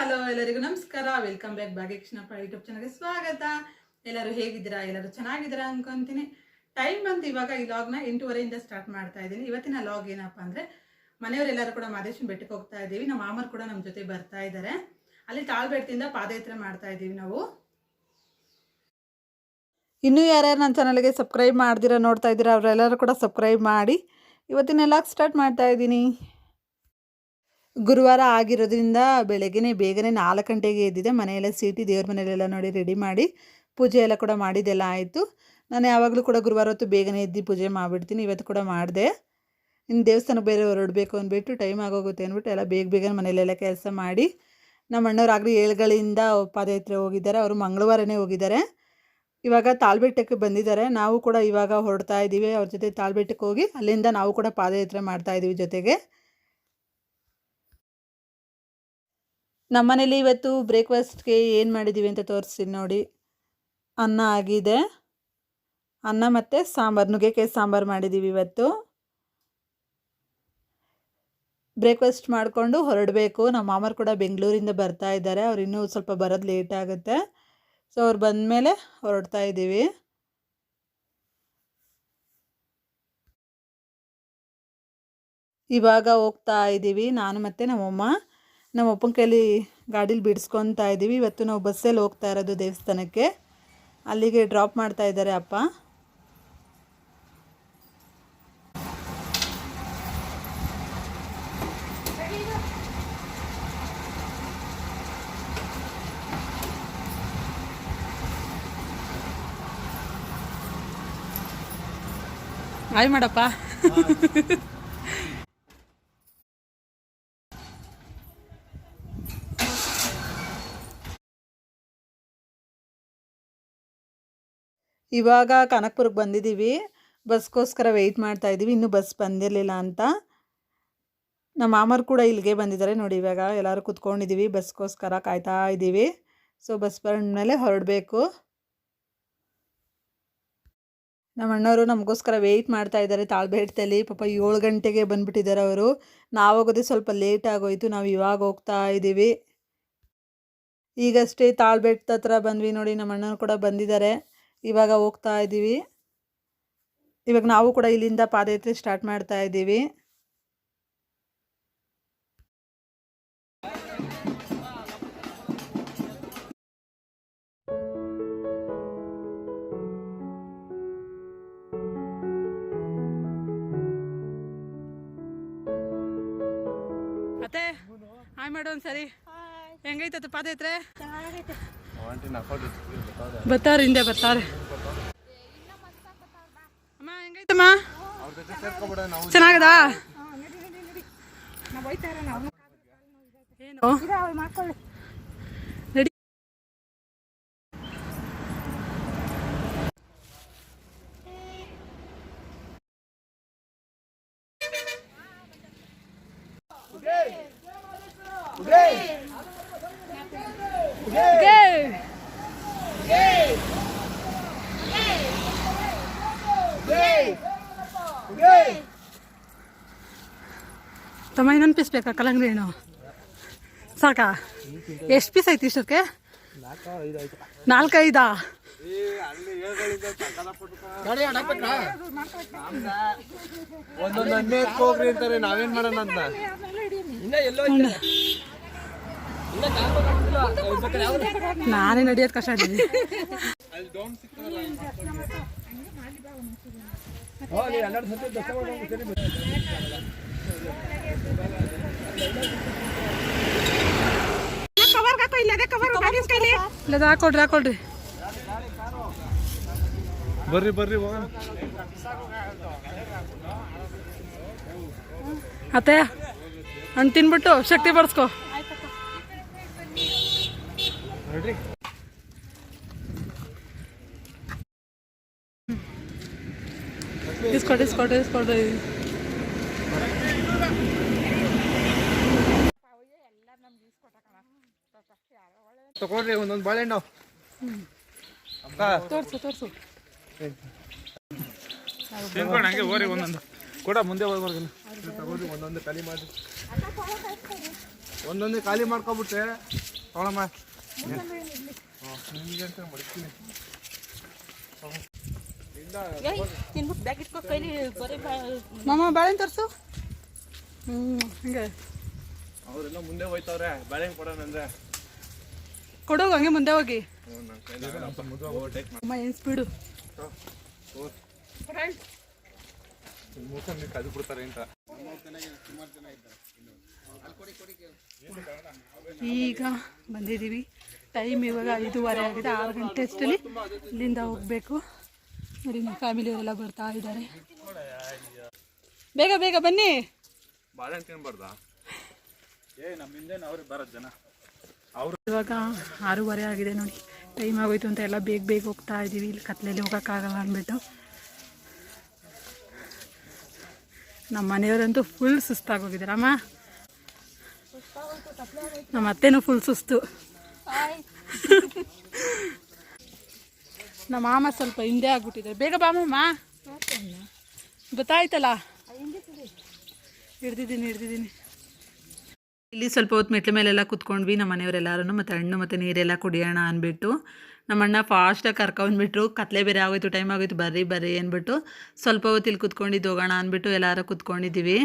Hello ಎಲ್ಲರಿಗೂ ನಮಸ್ಕಾರ. Welcome back ಭಾಗ್ಯಕೃಷ್ಣಪ್ಪ YouTube ಚಾನಲ್ಗೆ ಸ್ವಾಗತ. ಎಲ್ಲರೂ ಹೇಗಿದ್ದೀರಾ? ಎಲ್ಲರೂ ಚೆನ್ನಾಗಿದ್ದೀರಾ ಅನ್ಕೊಂತೀನಿ. ಟೈಮ್ ಬಂತು ಇವಾಗ ಈ ಲಾಗ್ನ 8:30 ಸ್ಟಾರ್ಟ್ ಮಾಡ್ತಾ ಇದ್ದೀನಿ. ಇವತ್ತಿನ ಲಾಗ್ ಏನಪ್ಪ ಅಂದರೆ, ಮನೆಯವರೆಲ್ಲರೂ ಕೂಡ ಮಾದೇಶ್ವರನ ಬೆಟ್ಟಕ್ಕೆ ಹೋಗ್ತಾ ಇದ್ದೀವಿ. ನಮ್ಮ ಮಾಮರು ಕೂಡ ನಮ್ಮ ಜೊತೆ ಬರ್ತಾ ಇದ್ದಾರೆ. ಅಲ್ಲಿ ತಾಳ್ಬೆಟ್ಟದಿಂದ ಪಾದಯಾತ್ರೆ ಮಾಡ್ತಾ ಇದ್ದೀವಿ ನಾವು. ಇನ್ನೂ ಯಾರ್ಯಾರು ನನ್ನ ಚಾನಲ್ಗೆ ಸಬ್ಸ್ಕ್ರೈಬ್ ಮಾಡ್ದಿರ ನೋಡ್ತಾ ಇದ್ದೀರಾ ಅವರೆಲ್ಲರೂ ಕೂಡ ಸಬ್ಸ್ಕ್ರೈಬ್ ಮಾಡಿ. ಇವತ್ತಿನ ಲಾಗ್ ಸ್ಟಾರ್ಟ್ ಮಾಡ್ತಾ ಇದ್ದೀನಿ. ಗುರುವಾರ ಆಗಿರೋದ್ರಿಂದ ಬೆಳಗ್ಗೆ ಬೇಗನೆ 4 ಗಂಟೆಗೆ ಎದ್ದಿದೆ. ಮನೆಯೆಲ್ಲ ಸೀಟಿ ದೇವ್ರ ಮನೆಯಲ್ಲೆಲ್ಲ ನೋಡಿ ರೆಡಿ ಮಾಡಿ ಪೂಜೆ ಎಲ್ಲ ಕೂಡ ಮಾಡಿದ್ದೆಲ್ಲ ಆಯಿತು. ನಾನು ಯಾವಾಗಲೂ ಕೂಡ ಗುರುವಾರ ಹೊತ್ತು ಬೇಗನೆ ಎದ್ದು ಪೂಜೆ ಮಾಡಿಬಿಡ್ತೀನಿ. ಇವತ್ತು ಕೂಡ ಮಾಡಿದೆ. ಇನ್ನು ದೇವಸ್ಥಾನಕ್ಕೆ ಬೇರೆ ಹೊರಡಬೇಕು ಅಂದ್ಬಿಟ್ಟು ಟೈಮ್ ಆಗೋಗುತ್ತೆ ಅಂದ್ಬಿಟ್ಟು ಎಲ್ಲ ಬೇಗ ಮನೆಯಲ್ಲೆಲ್ಲ ಕೆಲಸ ಮಾಡಿ, ನಮ್ಮ ಅಣ್ಣವ್ರಾಗಲಿ 7 ಗಳಿಂದ ಪಾದಯಾತ್ರೆ ಹೋಗಿದ್ದಾರೆ. ಅವರು ಮಂಗಳವಾರನೇ ಹೋಗಿದ್ದಾರೆ. ಇವಾಗ ತಾಳ್ಬೆಟ್ಟಕ್ಕೆ ಬಂದಿದ್ದಾರೆ. ನಾವು ಕೂಡ ಇವಾಗ ಹೊರಡ್ತಾ ಇದ್ದೀವಿ ಅವ್ರ ಜೊತೆ ತಾಳ್ಬೆಟ್ಟಕ್ಕೆ ಹೋಗಿ ಅಲ್ಲಿಂದ ನಾವು ಕೂಡ ಪಾದಯಾತ್ರೆ ಮಾಡ್ತಾ ಇದ್ದೀವಿ ಜೊತೆಗೆ. ನಮ್ಮನೇಲಿ ಇವತ್ತು ಬ್ರೇಕ್ಫಾಸ್ಟ್ಗೆ ಏನು ಮಾಡಿದ್ದೀವಿ ಅಂತ ತೋರಿಸ್ತೀನಿ ನೋಡಿ. ಅನ್ನ ಆಗಿದೆ, ಅನ್ನ ಮತ್ತು ಸಾಂಬಾರು, ನುಗ್ಗೆಕಾಯಿ ಸಾಂಬಾರು ಮಾಡಿದ್ದೀವಿ ಇವತ್ತು. ಬ್ರೇಕ್ಫಾಸ್ಟ್ ಮಾಡಿಕೊಂಡು ಹೊರಡಬೇಕು. ನಮ್ಮ ಮಾಮರು ಕೂಡ ಬೆಂಗಳೂರಿಂದ ಬರ್ತಾ ಇದ್ದಾರೆ. ಅವ್ರು ಇನ್ನೂ ಸ್ವಲ್ಪ ಬರೋದು ಲೇಟ್ ಆಗುತ್ತೆ. ಸೊ ಅವ್ರು ಬಂದಮೇಲೆ ಹೊರಡ್ತಾ ಇದ್ದೀವಿ. ಇವಾಗ ಹೋಗ್ತಾ ಇದ್ದೀವಿ ನಾನು ಮತ್ತು ನಮ್ಮಮ್ಮ. ನಮ್ಮ ಅಪ್ಪನ ಕೈಲಿ ಗಾಡೀಲಿ ಬಿಡಿಸ್ಕೊತಾ ಇದ್ದೀವಿ. ಇವತ್ತು ನಾವು ಬಸ್ಸಲ್ಲಿ ಹೋಗ್ತಾ ಇರೋದು ದೇವಸ್ಥಾನಕ್ಕೆ. ಅಲ್ಲಿಗೆ ಡ್ರಾಪ್ ಮಾಡ್ತಾ ಇದ್ದಾರೆ ಅಪ್ಪ. ಹಾಯ್ ಮಾಡಪ್ಪ. ಇವಾಗ ಕನಕಪುರಕ್ಕೆ ಬಂದಿದ್ದೀವಿ. ಬಸ್ಗೋಸ್ಕರ ವೆಯ್ಟ್ ಮಾಡ್ತಾ ಇದ್ದೀವಿ. ಇನ್ನೂ ಬಸ್ ಬಂದಿರಲಿಲ್ಲ ಅಂತ. ನಮ್ಮ ಮಾಮರು ಕೂಡ ಇಲ್ಲಿಗೆ ಬಂದಿದ್ದಾರೆ ನೋಡಿ. ಇವಾಗ ಎಲ್ಲರೂ ಕೂತ್ಕೊಂಡಿದ್ದೀವಿ, ಬಸ್ಗೋಸ್ಕರ ಕಾಯ್ತಾ ಇದ್ದೀವಿ. ಸೊ ಬಸ್ ಬಂದಮೇಲೆ ಹೊರಡಬೇಕು. ನಮ್ಮ ಅಣ್ಣವರು ನಮಗೋಸ್ಕರ ವೆಯ್ಟ್ ಮಾಡ್ತಾ ಇದ್ದಾರೆ ತಾಳ್ಬೆಟ್ಟದಲ್ಲಿ. ಪಾಪ 7 ಗಂಟೆಗೆ ಬಂದುಬಿಟ್ಟಿದ್ದಾರೆ ಅವರು. ನಾವು ಹೋಗೋದೇ ಸ್ವಲ್ಪ ಲೇಟ್ ಆಗೋಯಿತು. ನಾವು ಇವಾಗ ಹೋಗ್ತಾ ಇದ್ದೀವಿ. ಈಗಷ್ಟೇ ತಾಳ್ಬೆಟ್ಟದ ಹತ್ರ ಬಂದ್ವಿ ನೋಡಿ. ನಮ್ಮ ಅಣ್ಣರು ಕೂಡ ಬಂದಿದ್ದಾರೆ. ಇವಾಗ ಹೋಗ್ತಾ ಇದ್ದೀವಿ. ಇವಾಗ ನಾವು ಕೂಡ ಇಲ್ಲಿಂದ ಪಾದಯಾತ್ರೆ ಸ್ಟಾರ್ಟ್ ಮಾಡ್ತಾ ಇದ್ದೀವಿ. ಅತ್ತೆ ಹಾಯ್ ಮಾಡು ಒಂದ್ಸರಿ. ಹೆಂಗೈತತ್ತು ಪಾದಯಾತ್ರೆ? ಬರ್ತಾರೆ, ಹಿಂದೆ ಬರ್ತಾರೆ. ಅಮ್ಮ ಹೆಂಗೈತಮ್ಮ? ಚೆನ್ನಾಗದ? ಏನು ನಡಿ. ತಮ್ಮ ಇನ್ನೊಂದು ಪೀಸ್ ಬೇಕಾ ಕಲ್ಲಂಗಡಿ ಹಣ್ಣು? ಸಾಕಾ? ಎಷ್ಟು ಪೀಸ್ ಐತಿ ಇಷ್ಟಕ್ಕೆ? 4-5? ನಾವೇನ್ ಮಾಡೋಣ ಅಂತ ನಾನೇ ನಡಿಯೋದು ಕಷ್ಟ ಆಗಿದೆ. ಹಾಕೊಳ್ರಿ. ಬರ್ರಿ ಅತ್ತೆ ಹಣ್ಣು ತಿನ್ಬಿಟ್ಟು ಶಕ್ತಿ ಬಡಿಸ್ಕೊ. ಇಸ್ಕೊಡ್ರಿ. ತಗೊಳ್ರಿ ಒಂದೊಂದು ಬಾಳೆಹಣ್ಣು. ತೋರ್ಸು. ತಿನ್ಕೊಂಡು ಹಂಗೆ ಹೋರಿ ಒಂದೊಂದು ಕೂಡ ಮುಂದೆ ಹೋಗ್ಬಾರ್ದು. ತಗೊಳ್ಳಿ ಒಂದೊಂದು ಖಾಲಿ ಮಾಡಿ, ಒಂದೊಂದೇ ಖಾಲಿ ಮಾಡ್ಕೊಬಿಟ್ರೆ ಅವಳಮ್ಮ ಮಾಮ ಬಾಳೆಹಣ್ಣು ತರಿಸು. ಹಂಗೆ ಅವರೆಲ್ಲ ಮುಂದೆ ಹೋಯ್ತವ್ರೆ. ಬಾಳೆಹಣ್ಣು ಕೊಡೋಣ ಅಂದ್ರೆ ಕೊಡೋಗು, ಹಂಗೆ ಮುಂದೆ ಹೋಗಿ. ಅಮ್ಮ ಏನು ಸ್ಪೀಡು. ಕದ್ದು ಬಿಡ್ತಾರೆ ಅಂತ. ಈಗ ಬಂದಿದ್ದೀವಿ. ಟೈಮ್ ಇವಾಗ 5:15 ಆಗಿದೆ. 6 ಗಂಟೆ ಅಷ್ಟರಲ್ಲಿ ಇಲ್ಲಿಂದ ಹೋಗಬೇಕು. ನೋಡಿ ನಮ್ಮ ಫ್ಯಾಮಿಲಿಯವರೆಲ್ಲ ಬರ್ತಾ ಇದ್ದಾರೆ. ಬೇಗ ಬೇಗ ಬನ್ನಿ. ಬಾಳೆಹಣ್ಣು ತಿನ್ಬಾರ್ದಾ? ನಮ್ಮಿಂದೇನು ಅವ್ರಿಗೆ ಬರೋದು ಜನ. ಇವಾಗ 6:15 ಆಗಿದೆ ನೋಡಿ. ಟೈಮ್ ಆಗೋಯ್ತು ಅಂತ ಎಲ್ಲ ಬೇಗ ಬೇಗ ಹೋಗ್ತಾ ಇದ್ದೀವಿ. ಇಲ್ಲಿ ಕತ್ಲೆಯಲ್ಲಿ ಹೋಗೋಕ್ಕಾಗಲ್ಲ ಅಂದ್ಬಿಟ್ಟು. ನಮ್ಮ ಮನೆಯವರಂತೂ ಫುಲ್ ಸುಸ್ತಾಗೋಗಿದ್ದಾರಮ್ಮ. ನಮ್ಮ ಅತ್ತೆನೂ ಫುಲ್ ಸುಸ್ತು. ನಮ್ಮ ಮಾಮ ಸ್ವಲ್ಪ ಹಿಂದೆ ಆಗ್ಬಿಟ್ಟಿದ್ದಾರೆ. ಬೇಗ ಬಾಮಮ್ಮ, ಗೊತ್ತಾಯ್ತಲ್ಲ. ಹಿಡ್ದಿದ್ದೀನಿ. ಇಲ್ಲಿ ಸ್ವಲ್ಪ ಹೊತ್ತು ಮೆಟ್ಲ ಮೇಲೆಲ್ಲ ಕುತ್ಕೊಂಡ್ವಿ ನಮ್ಮ ಮನೆಯವರೆಲ್ಲರೂ. ಮತ್ತು ಹಣ್ಣು ಮತ್ತು ನೀರೆಲ್ಲ ಕುಡಿಯೋಣ ಅಂದ್ಬಿಟ್ಟು ನಮ್ಮ ಅಣ್ಣ ಫಾಸ್ಟಾಗಿ ಕರ್ಕೊಂಡ್ಬಿಟ್ರು. ಕತ್ಲೆ ಬೇರೆ ಆಗೋಯ್ತು, ಟೈಮ್ ಆಗೋಯ್ತು, ಬರ್ರಿ ಅಂದ್ಬಿಟ್ಟು ಸ್ವಲ್ಪ ಹೊತ್ತು ಇಲ್ಲಿ ಕುತ್ಕೊಂಡಿದ್ದು ಹೋಗೋಣ ಅಂದ್ಬಿಟ್ಟು ಎಲ್ಲರೂ ಕುತ್ಕೊಂಡಿದ್ದೀವಿ.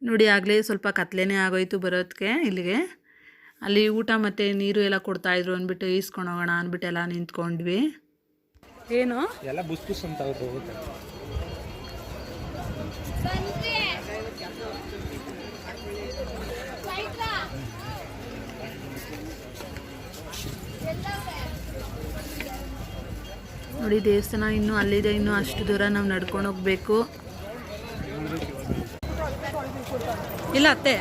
ನೋಡಿ ಆಗಲೇ ಸ್ವಲ್ಪ ಕತ್ಲೆನೇ ಆಗೋಯ್ತು ಬರೋದಕ್ಕೆ ಇಲ್ಲಿಗೆ. ಅಲ್ಲಿ ಊಟ ಮತ್ತು ನೀರು ಎಲ್ಲ ಕೊಡ್ತಾಯಿದ್ರು ಅಂದ್ಬಿಟ್ಟು ಈಸ್ಕೊಂಡು ಹೋಗೋಣ ಅಂದ್ಬಿಟ್ಟು ಎಲ್ಲ ನಿಂತ್ಕೊಂಡ್ವಿ. ಏನು ಎಲ್ಲ ಬುಸ್ ಬುಸ್ ಅಂತ ಹೋಗುತ್ತೆ. ನೋಡಿ ದೇವಸ್ಥಾನ ಇನ್ನೂ ಅಲ್ಲಿದೆ. ಇನ್ನೂ ಅಷ್ಟು ದೂರ ನಾವು ನಡ್ಕೊಂಡು ಹೋಗ್ಬೇಕು. ಇಲ್ಲ ಅತ್ತೆ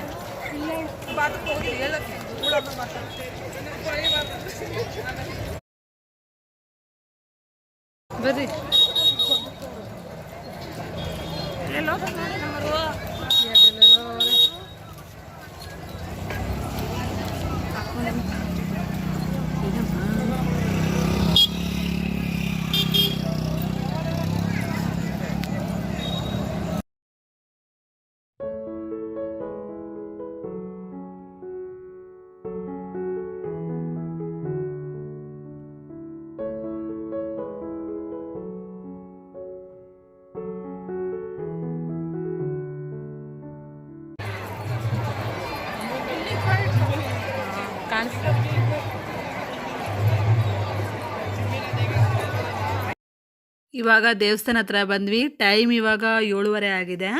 ಬರ್ರಿ. ಇವಾಗ ದೇವಸ್ಥಾನ ಹತ್ರ ಬಂದ್ವಿ. ಟೈಮ್ ಇವಾಗ 7:30 ಆಗಿದೆ.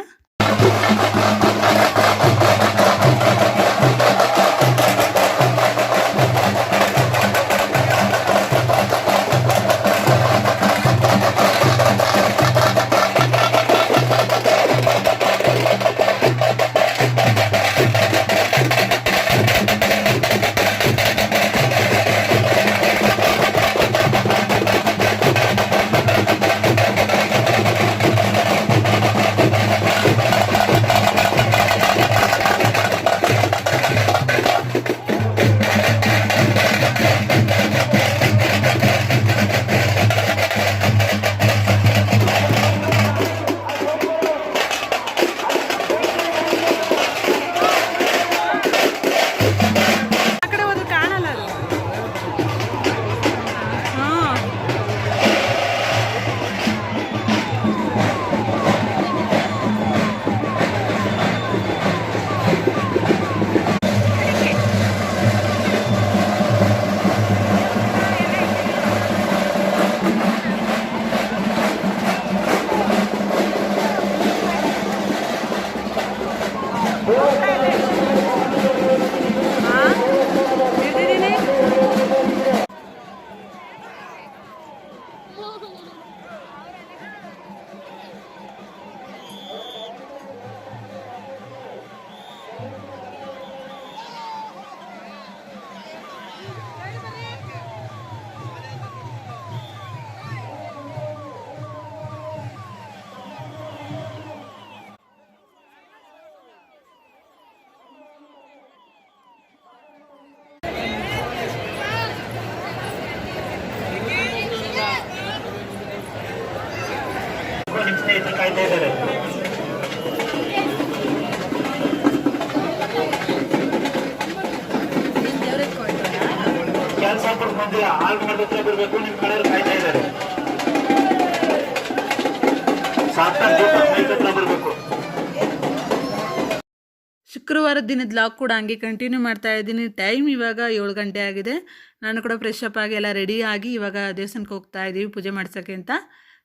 ಹಾಲ್ ಮಾಡಿದ್ರೆ ಬಿಡಬೇಕು. ನಿಮ್ಮ ಕಡೆಯವರು ಕಾಯ್ತಾ ಇದ್ದಾರೆ. ಬರಬೇಕು. ಶುಕ್ರವಾರದ ದಿನದ ಲಾಗ್ ಕೂಡ ಹಂಗೆ ಕಂಟಿನ್ಯೂ ಮಾಡ್ತಾ ಇದ್ದೀನಿ. ಟೈಮ್ ಇವಾಗ 7 ಗಂಟೆ ಆಗಿದೆ. ನಾನು ಕೂಡ ಫ್ರೆಶ್ ಅಪ್ ಆಗಿ ಎಲ್ಲ ರೆಡಿ ಆಗಿ ಇವಾಗ ದೇವಸ್ಥಾನಕ್ಕೆ ಹೋಗ್ತಾ ಇದ್ದೀವಿ ಪೂಜೆ ಮಾಡ್ಸೋಕ್ಕೆ ಅಂತ.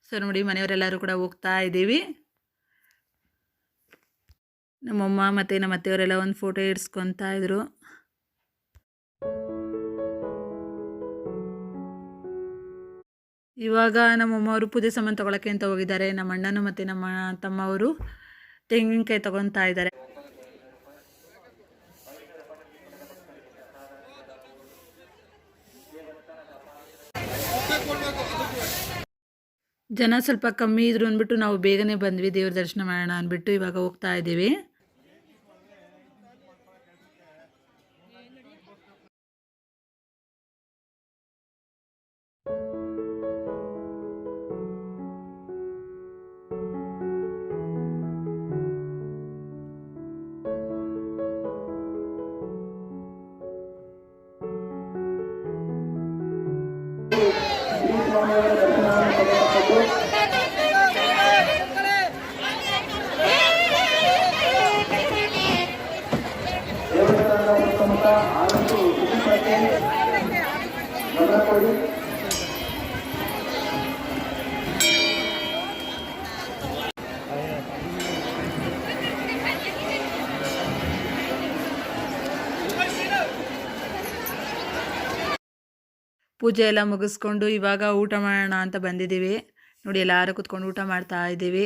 ಸೊ ನೋಡಿ ಮನೆಯವರೆಲ್ಲರೂ ಕೂಡ ಹೋಗ್ತಾ ಇದ್ದೀವಿ. ನಮ್ಮಮ್ಮ ಮತ್ತು ನಮ್ಮ ಅತ್ತೆಯವರೆಲ್ಲ ಒಂದು ಫೋಟೋ ಇಡ್ಸ್ಕೊತಾ ಇದ್ರು. ಇವಾಗ ನಮ್ಮಮ್ಮವರು ಪೂಜೆ ಸಾಮಾನು ತೊಗೊಳಕ್ಕೆ ಅಂತ ಹೋಗಿದ್ದಾರೆ. ನಮ್ಮ ಅಣ್ಣನು ಮತ್ತು ನಮ್ಮ ತಮ್ಮವರು ತೆಂಗಿನಕಾಯಿ ತೊಗೊತಾ ಇದ್ದಾರೆ. ಜನ ಸ್ವಲ್ಪ ಕಮ್ಮಿ ಇದ್ರು ಅಂದ್ಬಿಟ್ಟು ನಾವು ಬೇಗನೆ ಬಂದ್ವಿ. ದೇವ್ರ ದರ್ಶನ ಮಾಡೋಣ ಅಂದ್ಬಿಟ್ಟು ಇವಾಗ ಹೋಗ್ತಾ ಇದ್ದೀವಿ. ಪೂಜೆ ಎಲ್ಲ ಮುಗಿಸ್ಕೊಂಡು ಇವಾಗ ಊಟ ಮಾಡೋಣ ಅಂತ ಬಂದಿದ್ದೀವಿ. ನೋಡಿ ಎಲ್ಲರೂ ಕುತ್ಕೊಂಡು ಊಟ ಮಾಡ್ತಾ ಇದ್ದೀವಿ.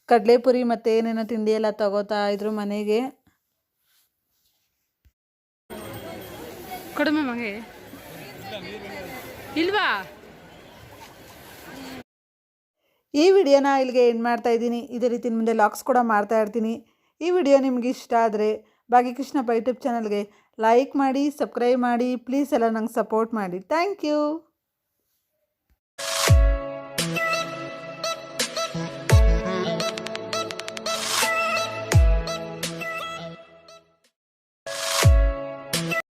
ಕಡಲೆಪುರಿ ಮತ್ತು ಏನೇನೋ ತಿಂಡಿ ಎಲ್ಲ ತಗೋತಾ ಇದ್ರು ಮನೆಗೆ. ಕಡಿಮೆ ಮಗೆ ಇಲ್ವಾ? ಈ ವಿಡಿಯೋನ ಇಲ್ಲಿಗೆ ಎಂಡ್ ಮಾಡ್ತಾ ಇದ್ದೀನಿ. ಇದೇ ರೀತಿ ಮುಂದೆ ಲಾಗ್ಸ್ ಕೂಡ ಮಾಡ್ತಾ ಇರ್ತೀನಿ. ಈ ವಿಡಿಯೋ ನಿಮ್ಗೆ ಇಷ್ಟ ಆದರೆ ಭಾಗ್ಯಕೃಷ್ಣಪ್ಪ ಯೂಟ್ಯೂಬ್ ಚಾನಲ್ಗೆ ಲೈಕ್ ಮಾಡಿ, ಸಬ್ಸ್ಕ್ರೈಬ್ ಮಾಡಿ, ಪ್ಲೀಸ್ ಎಲ್ಲ ನಂಗೆ ಸಪೋರ್ಟ್ ಮಾಡಿ. Thank you.